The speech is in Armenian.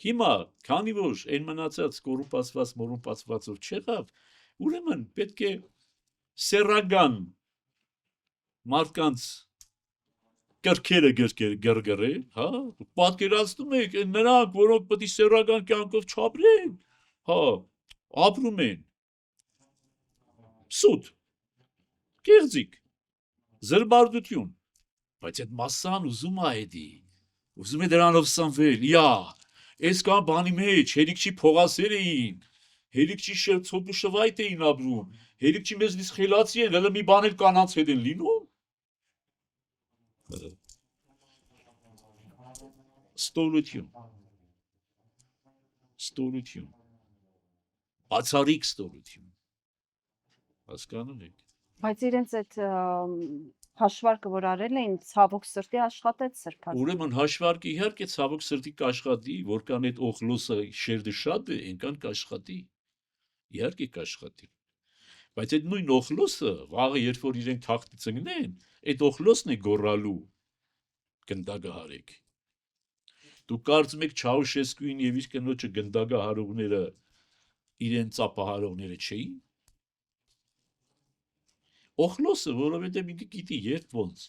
Հիմա, քանի որ այն մնացած կոռուպացված մորուպացվածով չեղավ, ուրեմն պետք է սեռական մարդկանց կրքերը գրգռել, հա, պատկերացնում եք նրանք, որոնք պետք է սեռական կյանքով չապրեն, հա, ապրում են սուտ, կեղծիք, զրբարդություն, բայց այդ մասսան ուզում է էդի, ուզում է դրանով սնվել, այս կան բանի մեջ, հերիքչի փողասեր էին, հերիքչի ցոտ ու շվայտ էին ապրում, հերիքչի մեզնից խելացի են, հələ մի բան էլ կանանց հետ են լինում, ստորություն, բացառիկ ստորություն, հասկանում եք, բայց իրենց այդ հաշվարկը, որ արել էին, ցավոք սրտի աշխատեց սրբազան։ Ուրեմն հաշվարկը իհարկե ցավոք սրտի կաշխատի, որքան այդ օխլոսը շերդը շատ է, այնքան կաշխատի, իհարկե կաշխատի, բայց այդ նույն օխլոսը, վաղը երբ որ իրենք թախտի ծնգնեն, այդ օխլոսն է գոռալու գնդակահարեք, դուք կարծում եք Չաուշեսկուին և իր կնոջը գնդակահարողները իրեն ծափահարողները չէին, օխլոսը, որովհետև ինքը գիտի երբ ոնց